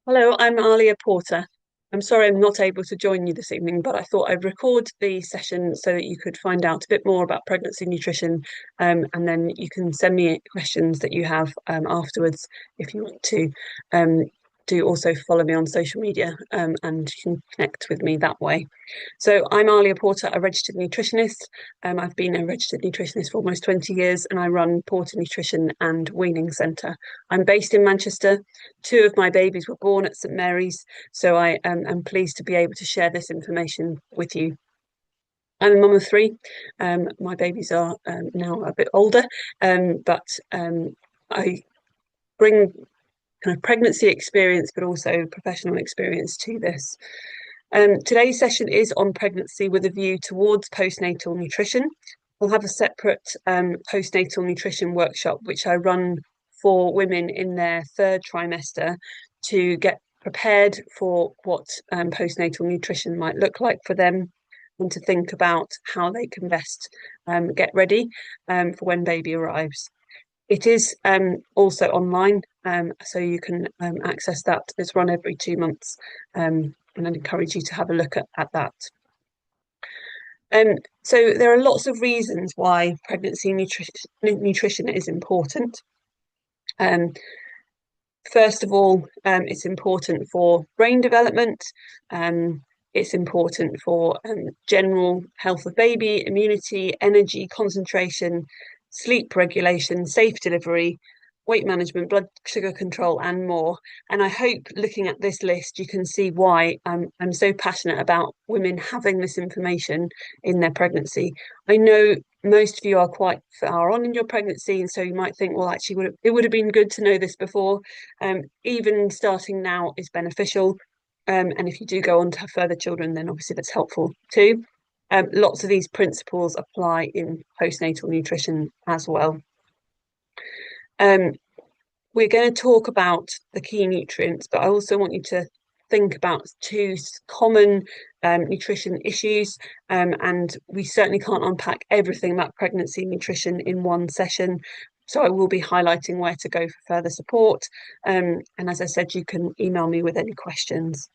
Hello, I'm Aliya Porter. I'm sorry I'm not able to join you this evening, but I thought I'd record the session so that you could find out a bit more about pregnancy nutrition, and then you can send me questions that you have afterwards if you want to. Um, do also follow me on social media, and you can connect with me that way. So I'm Aliya Porter, a registered nutritionist. I've been a registered nutritionist for almost 20 years, and I run Porter Nutrition and Weaning Centre. I'm based in Manchester. Two of my babies were born at St Mary's, so I am pleased to be able to share this information with you. I'm a mum of three. My babies are now a bit older, but I bring kind of pregnancy experience, but also professional experience to this. Today's session is on pregnancy with a view towards postnatal nutrition. We'll have a separate postnatal nutrition workshop, which I run for women in their third trimester to get prepared for what postnatal nutrition might look like for them and to think about how they can best get ready for when baby arrives. It is also online, so you can access that. It's run every 2 months, and I'd encourage you to have a look at that. So there are lots of reasons why pregnancy nutrition is important. First of all, it's important for brain development. It's important for general health of baby, immunity, energy, concentration, sleep regulation, safe delivery, weight management, blood sugar control, and more. And I hope looking at this list, you can see why I'm so passionate about women having this information in their pregnancy. I know most of you are quite far on in your pregnancy, and so you might think, well, actually, it would have been good to know this before. Even starting now is beneficial. And if you do go on to have further children, then obviously that's helpful too. Lots of these principles apply in postnatal nutrition as well. We're going to talk about the key nutrients, but I also want you to think about two common nutrition issues, and we certainly can't unpack everything about pregnancy nutrition in one session. So I will be highlighting where to go for further support. And as I said, you can email me with any questions.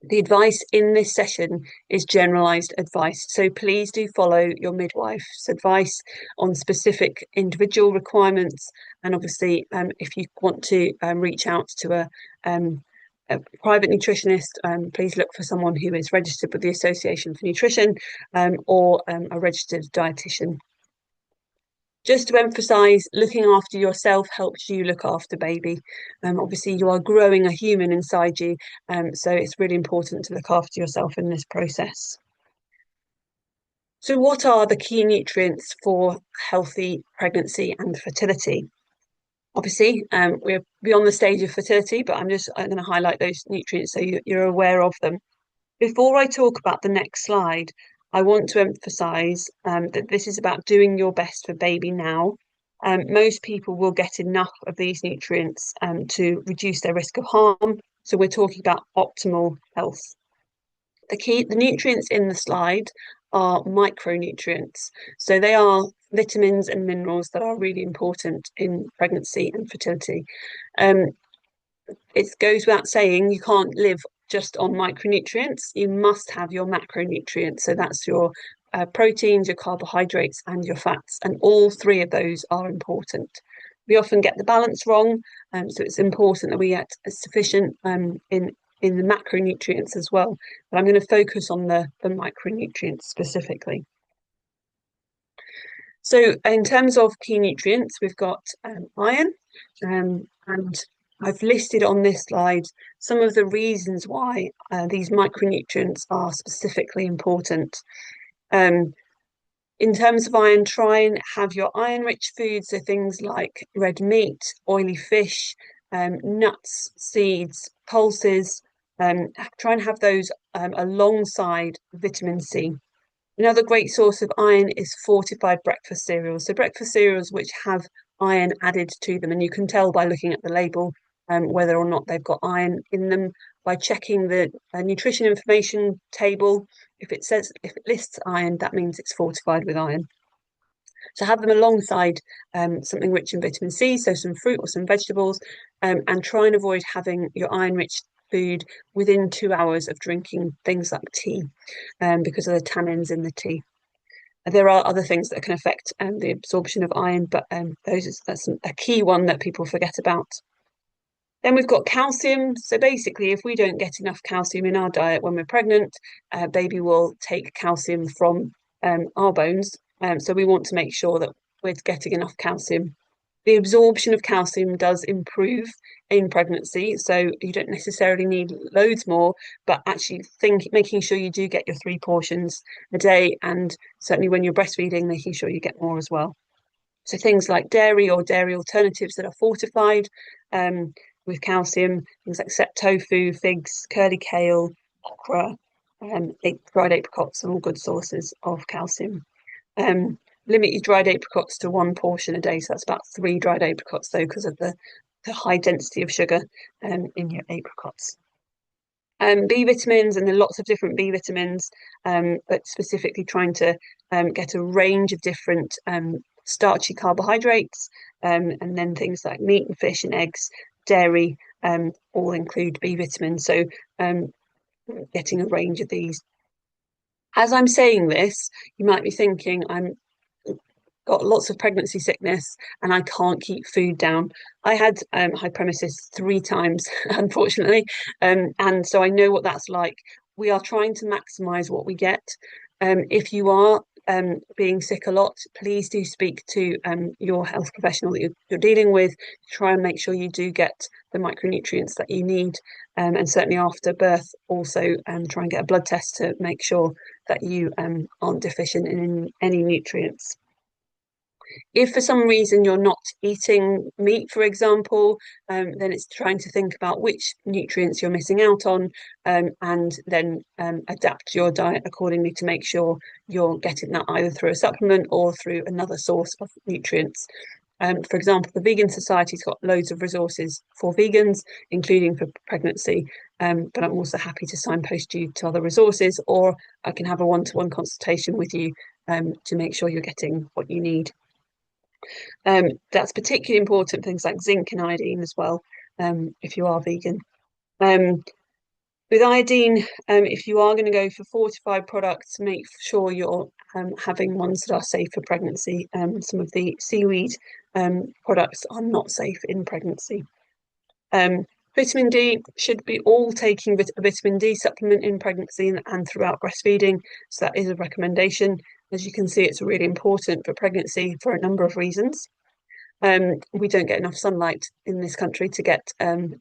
The advice in this session is generalised advice, so please do follow your midwife's advice on specific individual requirements. And obviously, if you want to reach out to a private nutritionist, please look for someone who is registered with the Association for Nutrition, or a registered dietitian. Just to emphasise, looking after yourself helps you look after baby. Obviously, you are growing a human inside you, so it's really important to look after yourself in this process. So what are the key nutrients for healthy pregnancy and fertility? Obviously, we're beyond the stage of fertility, but I'm going to highlight those nutrients so you're aware of them. Before I talk about the next slide, I want to emphasise that this is about doing your best for baby now. Most people will get enough of these nutrients to reduce their risk of harm. So we're talking about optimal health. The nutrients in the slide are micronutrients. So they are vitamins and minerals that are really important in pregnancy and fertility. It goes without saying you can't live just on micronutrients. You must have your macronutrients. So that's your proteins, your carbohydrates, and your fats. And all three of those are important. We often get the balance wrong, so it's important that we get sufficient in the macronutrients as well. But I'm going to focus on the micronutrients specifically. So in terms of key nutrients, we've got iron, and I've listed on this slide some of the reasons why these micronutrients are specifically important. In terms of iron, try and have your iron-rich foods, so things like red meat, oily fish, nuts, seeds, pulses. Try and have those alongside vitamin C. Another great source of iron is fortified breakfast cereals. So breakfast cereals which have iron added to them, and you can tell by looking at the label whether or not they've got iron in them by checking the nutrition information table. If it lists iron, that means it's fortified with iron. So have them alongside something rich in vitamin C, so some fruit or some vegetables, and try and avoid having your iron-rich food within 2 hours of drinking things like tea, because of the tannins in the tea. There are other things that can affect the absorption of iron, but that's a key one that people forget about. Then we've got calcium. So basically, if we don't get enough calcium in our diet when we're pregnant, baby will take calcium from our bones. So we want to make sure that we're getting enough calcium. The absorption of calcium does improve in pregnancy, so you don't necessarily need loads more, but actually making sure you do get your 3 portions a day, and certainly when you're breastfeeding, making sure you get more as well. So things like dairy or dairy alternatives that are fortified with calcium, things like set tofu, figs, curly kale, okra, dried apricots are all good sources of calcium. Limit your dried apricots to 1 portion a day. So that's about 3 dried apricots, though, because of the high density of sugar in your apricots. B vitamins, and there are lots of different B vitamins, but specifically trying to get a range of different starchy carbohydrates, and then things like meat and fish and eggs, dairy, all include B vitamins. So getting a range of these. As I'm saying this, you might be thinking, I'm got lots of pregnancy sickness and I can't keep food down. I had hyperemesis 3 times, unfortunately, and so I know what that's like. We are trying to maximise what we get. If you are being sick a lot, please do speak to your health professional that you're dealing with. Try and make sure you do get the micronutrients that you need, and certainly after birth, also try and get a blood test to make sure that you aren't deficient in any nutrients. If for some reason you're not eating meat, for example, then it's trying to think about which nutrients you're missing out on, and then adapt your diet accordingly to make sure you're getting that either through a supplement or through another source of nutrients. For example, the Vegan Society's got loads of resources for vegans, including for pregnancy, but I'm also happy to signpost you to other resources, or I can have a one-to-one consultation with you to make sure you're getting what you need. That's particularly important, things like zinc and iodine as well, if you are vegan. With iodine, if you are going to go for fortified products, make sure you're having ones that are safe for pregnancy. Some of the seaweed products are not safe in pregnancy. Vitamin D, should be all taking a vitamin D supplement in pregnancy and throughout breastfeeding. So that is a recommendation. As you can see, it's really important for pregnancy for a number of reasons. We don't get enough sunlight in this country to get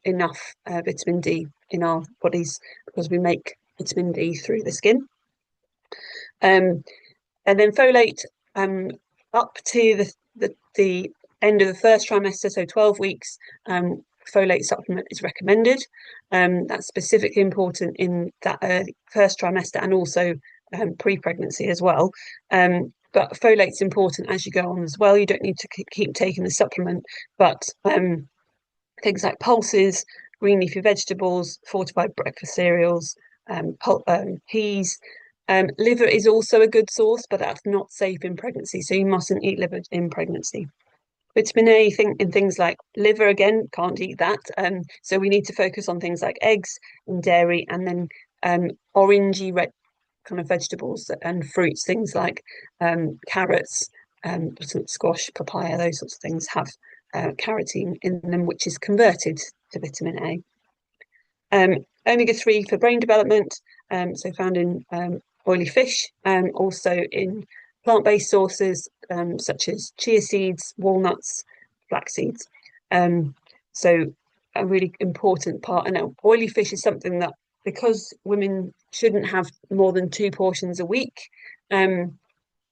enough vitamin D in our bodies, because we make vitamin D through the skin. And then folate, up to the end of the first trimester, so 12 weeks, folate supplement is recommended. That's specifically important in that first trimester and also pre-pregnancy as well. But folate's important as you go on as well. You don't need to keep taking the supplement, but things like pulses, green leafy vegetables, fortified breakfast cereals, peas. Liver is also a good source, but that's not safe in pregnancy, so you mustn't eat liver in pregnancy. Vitamin A, in things like liver, again, can't eat that. So we need to focus on things like eggs and dairy, and then orangey red kind of vegetables and fruits, things like carrots, squash, papaya, those sorts of things have carotene in them, which is converted to vitamin A. Omega-3 for brain development, so found in oily fish, also in plant-based sources such as chia seeds, walnuts, flax seeds. So a really important part. And oily fish is something that, because women shouldn't have more than 2 portions a week,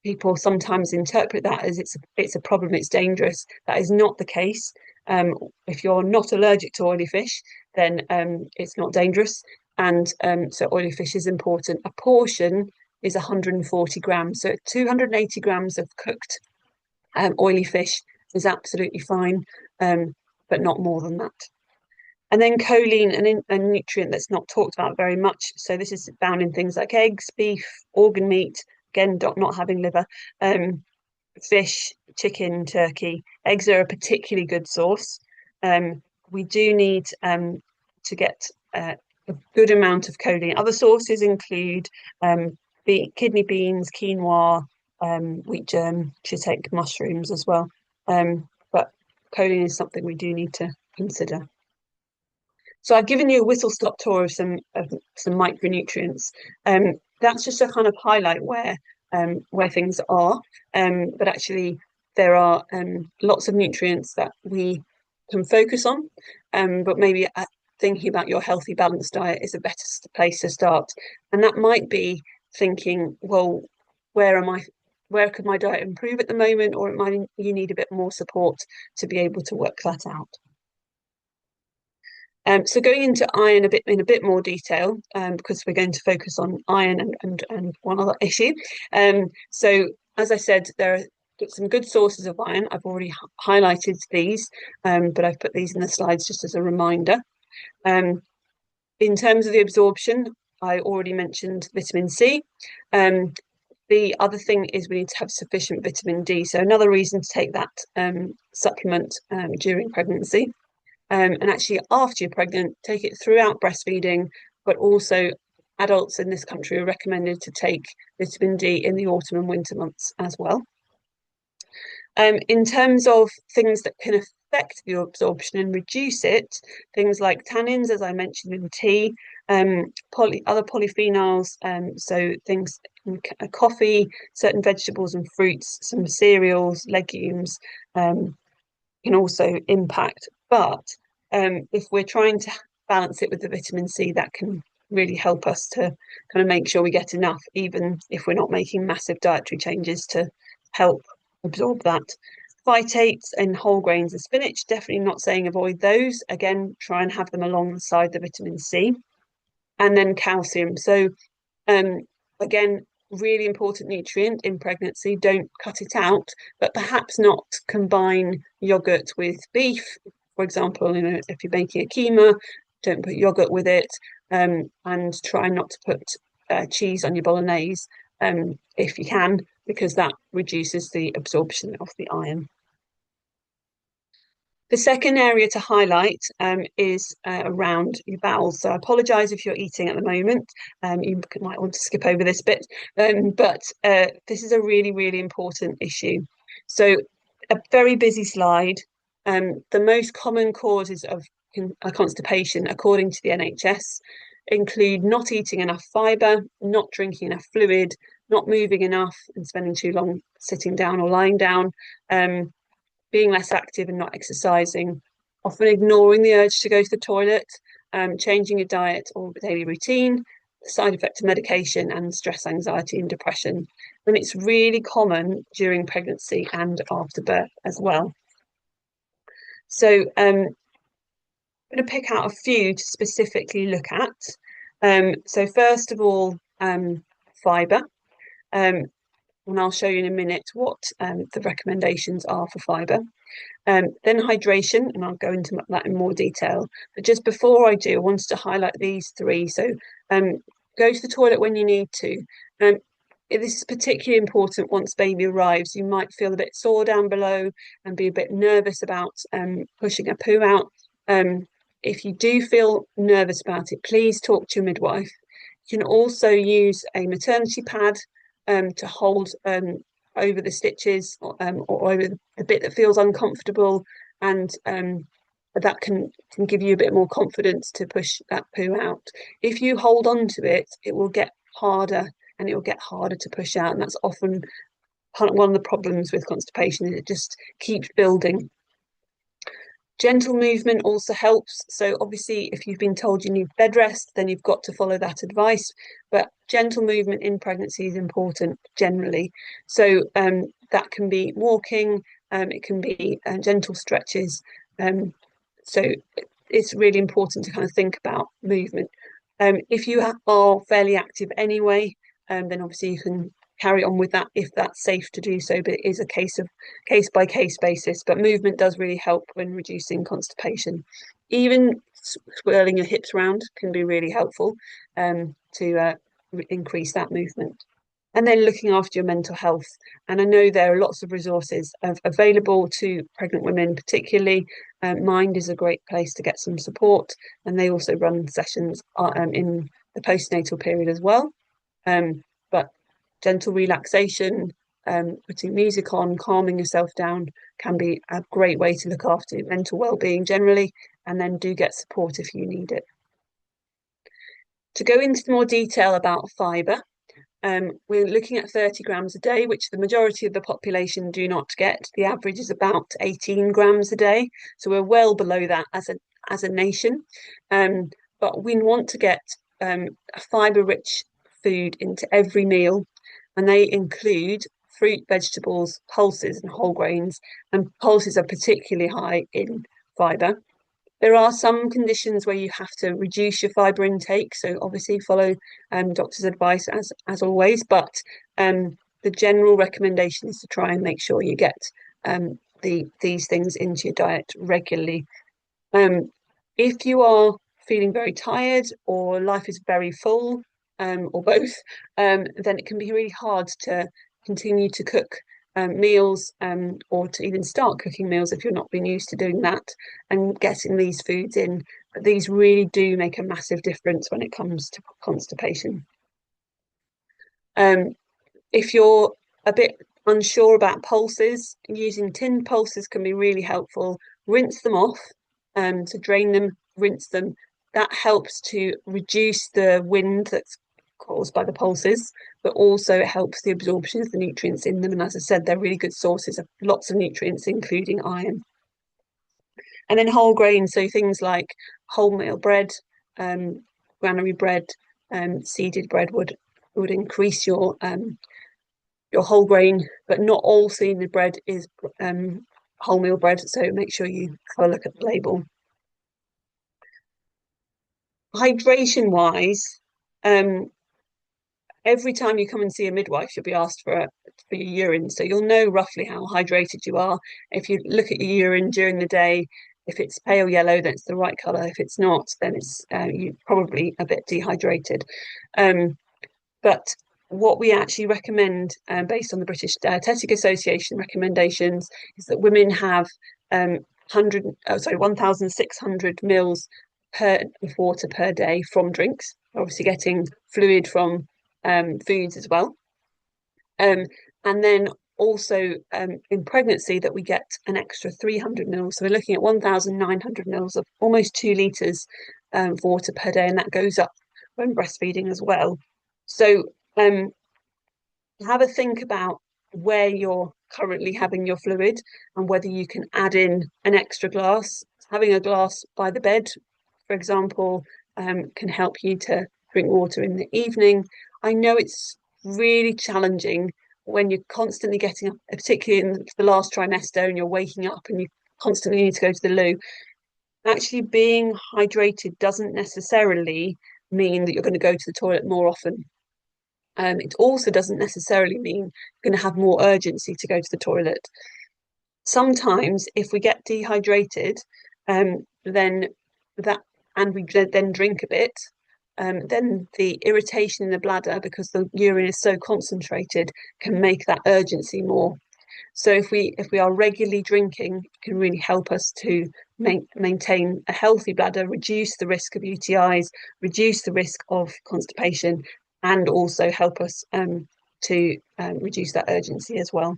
people sometimes interpret that as it's a problem, it's dangerous. That is not the case. If you're not allergic to oily fish, then it's not dangerous. And so oily fish is important. A portion is 140 grams. So 280 grams of cooked oily fish is absolutely fine, but not more than that. And then choline, a nutrient that's not talked about very much. So this is found in things like eggs, beef, organ meat, again, not having liver, fish, chicken, turkey. Eggs are a particularly good source. We do need to get a good amount of choline. Other sources include kidney beans, quinoa, wheat germ, shiitake, mushrooms as well. But choline is something we do need to consider. So I've given you a whistle-stop tour of some micronutrients. That's just to kind of highlight where things are. But actually, there are lots of nutrients that we can focus on. But maybe thinking about your healthy, balanced diet is a better place to start. And that might be thinking, well, where am I? Where could my diet improve at the moment, or you need a bit more support to be able to work that out. So going into iron in a bit more detail, because we're going to focus on iron and one other issue. So as I said, there are some good sources of iron. I've already highlighted these, but I've put these in the slides just as a reminder. In terms of the absorption, I already mentioned vitamin C. The other thing is we need to have sufficient vitamin D. So another reason to take that supplement during pregnancy. And actually, after you're pregnant, take it throughout breastfeeding, but also adults in this country are recommended to take vitamin D in the autumn and winter months as well. In terms of things that can affect the absorption and reduce it, things like tannins, as I mentioned in tea, other polyphenols, so things in coffee, certain vegetables and fruits, some cereals, legumes, can also impact. But if we're trying to balance it with the vitamin C, that can really help us to kind of make sure we get enough, even if we're not making massive dietary changes to help absorb that. Phytates and whole grains of spinach, definitely not saying avoid those. Again, try and have them alongside the vitamin C. And then calcium. So again, really important nutrient in pregnancy. Don't cut it out, but perhaps not combine yogurt with beef. For example, if you're making a keema, don't put yogurt with it, and try not to put cheese on your bolognese if you can, because that reduces the absorption of the iron. The second area to highlight is around your bowels. So I apologise if you're eating at the moment. You might want to skip over this bit, but this is a really, really important issue. So a very busy slide. The most common causes of constipation, according to the NHS, include not eating enough fibre, not drinking enough fluid, not moving enough and spending too long sitting down or lying down, being less active and not exercising, often ignoring the urge to go to the toilet, changing your diet or daily routine, the side effect of medication, and stress, anxiety, and depression. And it's really common during pregnancy and after birth as well. So I'm going to pick out a few to specifically look at. So first of all, fibre. And I'll show you in a minute what the recommendations are for fibre. Then hydration, and I'll go into that in more detail. But just before I do, I wanted to highlight these three. So go to the toilet when you need to. This is particularly important once baby arrives. You might feel a bit sore down below and be a bit nervous about pushing a poo out. If you do feel nervous about it, please talk to your midwife. You can also use a maternity pad to hold over the stitches or over the bit that feels uncomfortable, and that can give you a bit more confidence to push that poo out. If you hold on to it, it will get harder and it will get harder to push out, and that's often one of the problems with constipation. It just keeps building. Gentle movement also helps. So obviously, if you've been told you need bed rest, then you've got to follow that advice. But gentle movement in pregnancy is important generally. So that can be walking, it can be gentle stretches. So it's really important to kind of think about movement. If you are fairly active anyway, then obviously you can carry on with that if that's safe to do so, but it is a case by case basis. But movement does really help when reducing constipation. Even swirling your hips around can be really helpful to increase that movement. And then looking after your mental health. And I know there are lots of resources available to pregnant women, particularly. Mind is a great place to get some support, and they also run sessions in the postnatal period as well. But gentle relaxation, putting music on, calming yourself down can be a great way to look after mental well-being generally, and then do get support if you need it. To go into more detail about fibre, we're looking at 30 grams a day, which the majority of the population do not get. The average is about 18 grams a day. So we're well below that as a nation. But we want to get a fibre-rich food into every meal, and they include fruit, vegetables, pulses, and whole grains. And pulses are particularly high in fibre. There are some conditions where you have to reduce your fibre intake, so obviously follow doctor's advice as always, but the general recommendation is to try and make sure you get these things into your diet regularly. If you are feeling very tired or life is very full, or both, then it can be really hard to continue to cook meals, or to even start cooking meals if you're not been used to doing that and getting these foods in. But these really do make a massive difference when it comes to constipation. If you're a bit unsure about pulses, using tinned pulses can be really helpful. Rinse them off, to drain them, rinse them. That helps to reduce the wind that's caused by the pulses, but also it helps the absorption of the nutrients in them. And as I said, they're really good sources of lots of nutrients, including iron. And then whole grains, so things like wholemeal bread, granary bread, seeded bread would increase your whole grain, but not all seeded bread is wholemeal bread. So make sure you have a look at the label. Hydration wise, every time you come and see a midwife, you'll be asked for your urine. So you'll know roughly how hydrated you are. If you look at your urine during the day, if it's pale yellow, then it's the right colour. If it's not, then it's you're probably a bit dehydrated. But what we actually recommend, based on the British Dietetic Association recommendations, is that women have 1,600 mils of water per day from drinks. Obviously, getting fluid from foods as well. And then also in pregnancy that we get an extra 300 mils. So we're looking at 1,900 mils of almost 2 litres of water per day, and that goes up when breastfeeding as well. So have a think about where you're currently having your fluid and whether you can add in an extra glass. Having a glass by the bed, for example, can help you to drink water in the evening. I know it's really challenging when you're constantly getting up, particularly in the last trimester, and you're waking up and you constantly need to go to the loo. Actually, being hydrated doesn't necessarily mean that you're going to go to the toilet more often. It also doesn't necessarily mean you're going to have more urgency to go to the toilet. Sometimes, if we get dehydrated, then that, and we then drink a bit, then the irritation in the bladder, because the urine is so concentrated, can make that urgency more. So if we are regularly drinking, it can really help us to maintain a healthy bladder, reduce the risk of UTIs, reduce the risk of constipation, and also help us to reduce that urgency as well.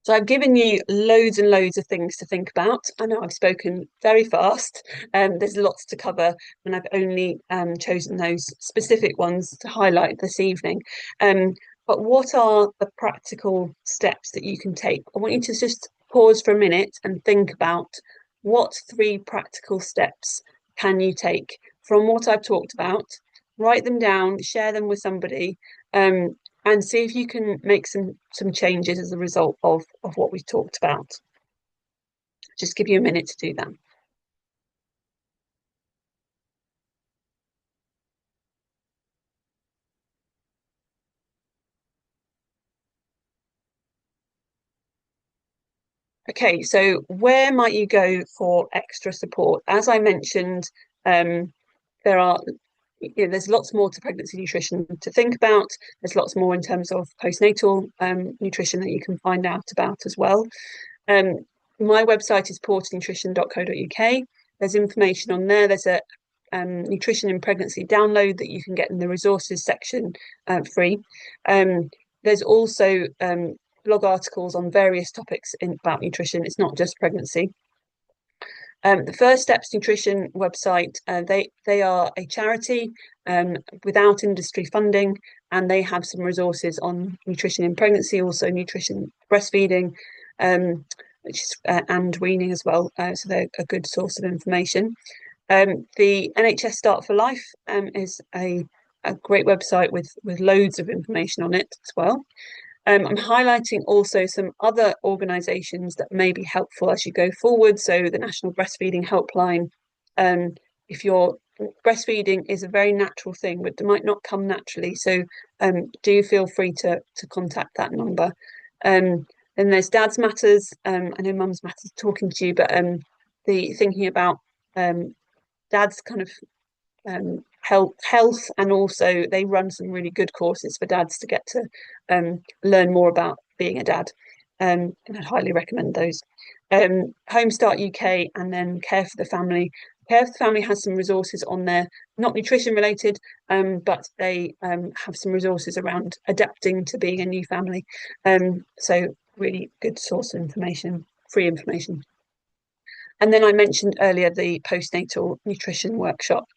So I've given you loads and loads of things to think about. I know I've spoken very fast. There's lots to cover, and I've only chosen those specific ones to highlight this evening. But what are the practical steps that you can take? I want you to just pause for a minute and think about what 3 practical steps can you take from what I've talked about. Write them down, share them with somebody, and see if you can make some changes as a result of what we've talked about. Just give you a minute to do that. Okay, so where might you go for extra support? As I mentioned, there are there's lots more to pregnancy nutrition to think about. There's lots more in terms of postnatal nutrition that you can find out about as well. My website is porternutrition.co.uk. There's information on there. There's a nutrition in pregnancy download that you can get in the resources section free. There's also blog articles on various topics about nutrition. It's not just pregnancy. The First Steps Nutrition website, they are a charity without industry funding, and they have some resources on nutrition in pregnancy, also nutrition breastfeeding, which is, and weaning as well. So they're a good source of information. The NHS Start for Life is a great website with loads of information on it as well. I'm highlighting also some other organisations that may be helpful as you go forward. So the National Breastfeeding Helpline. If you're breastfeeding is a very natural thing, but it might not come naturally. So do feel free to contact that number. Then there's Dad's Matters. I know Mum's Matters talking to you, but the thinking about dad's kind of health, and also they run some really good courses for dads to get to learn more about being a dad, and I'd highly recommend those. Home Start UK, and then Care for the Family. Care for the Family has some resources on there, not nutrition related, but they have some resources around adapting to being a new family. So really good source of information, free information. And then I mentioned earlier the postnatal nutrition workshop.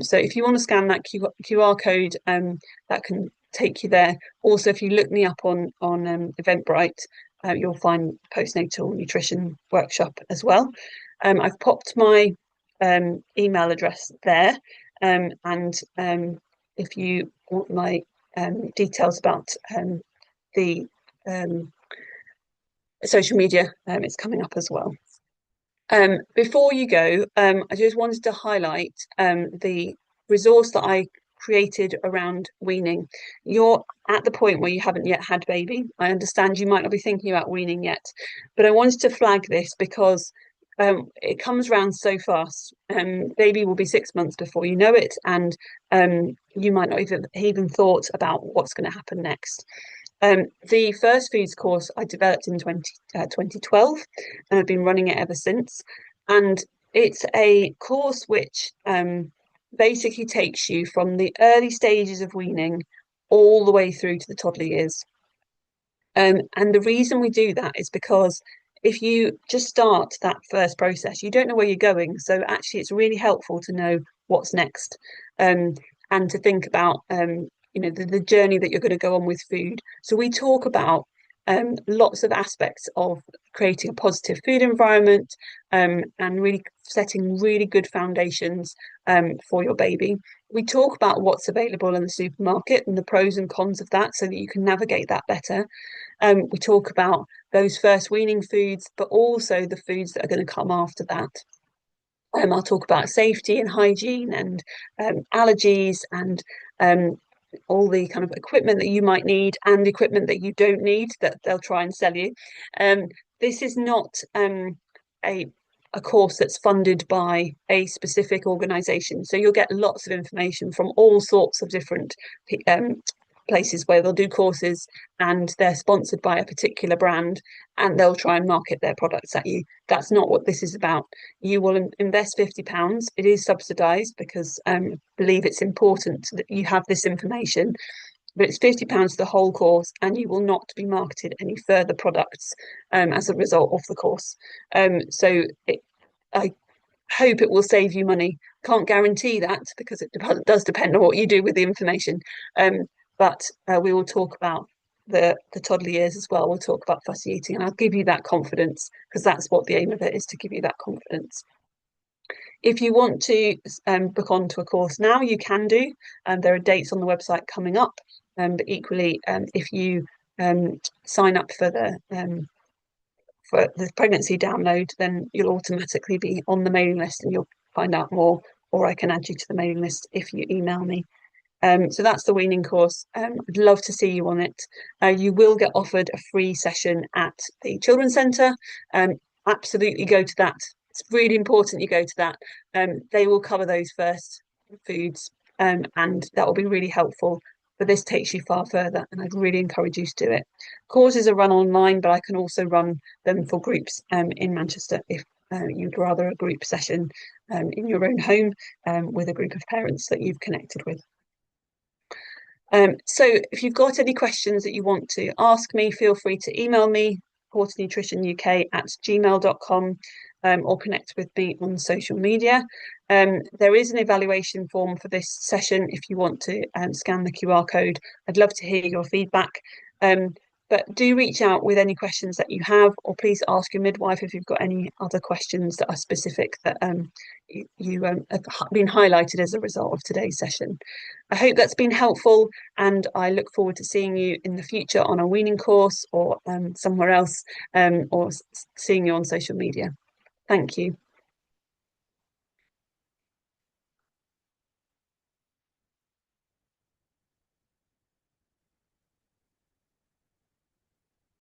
So if you want to scan that QR code, that can take you there. Also, if you look me up on Eventbrite, you'll find postnatal nutrition workshop as well. I've popped my email address there, and if you want my details about the social media, it's coming up as well. Before you go, I just wanted to highlight the resource that I created around weaning. You're at the point where you haven't yet had baby. I understand you might not be thinking about weaning yet, but I wanted to flag this because it comes around so fast. Baby will be 6 months before you know it, and you might not even thought about what's going to happen next. The first foods course I developed in 2012, and I've been running it ever since. And it's a course which basically takes you from the early stages of weaning all the way through to the toddler years. And the reason we do that is because if you just start that first process, you don't know where you're going. So actually, it's really helpful to know what's next, and to think about the journey that you're going to go on with food. So we talk about lots of aspects of creating a positive food environment, and really setting really good foundations for your baby. We talk about what's available in the supermarket and the pros and cons of that so that you can navigate that better. We talk about those first weaning foods, but also the foods that are going to come after that. I'll talk about safety and hygiene and allergies and all the kind of equipment that you might need and equipment that you don't need that they'll try and sell you. This is not a course that's funded by a specific organisation. So you'll get lots of information from all sorts of different places where they'll do courses, and they're sponsored by a particular brand, and they'll try and market their products at you. That's not what this is about. You will invest £50. It is subsidised because I believe it's important that you have this information, but it's £50 for the whole course, and you will not be marketed any further products as a result of the course. I hope it will save you money. Can't guarantee that because it does depend on what you do with the information. But we will talk about the toddler years as well. We'll talk about fussy eating, and I'll give you that confidence because that's what the aim of it is, to give you that confidence. If you want to book onto a course now, you can do. There are dates on the website coming up. But equally, if you sign up for the pregnancy download, then you'll automatically be on the mailing list and you'll find out more, or I can add you to the mailing list if you email me. So that's the weaning course. I'd love to see you on it. You will get offered a free session at the Children's Centre. Absolutely go to that. It's really important you go to that. They will cover those first foods and that will be really helpful. But this takes you far further, and I'd really encourage you to do it. Courses are run online, but I can also run them for groups in Manchester if you'd rather a group session in your own home with a group of parents that you've connected with. So if you've got any questions that you want to ask me, feel free to email me, porternutritionuk@gmail.com, or connect with me on social media. There is an evaluation form for this session if you want to scan the QR code. I'd love to hear your feedback. But do reach out with any questions that you have, or please ask your midwife if you've got any other questions that are specific that you have been highlighted as a result of today's session. I hope that's been helpful, and I look forward to seeing you in the future on a weaning course or somewhere else, or seeing you on social media. Thank you.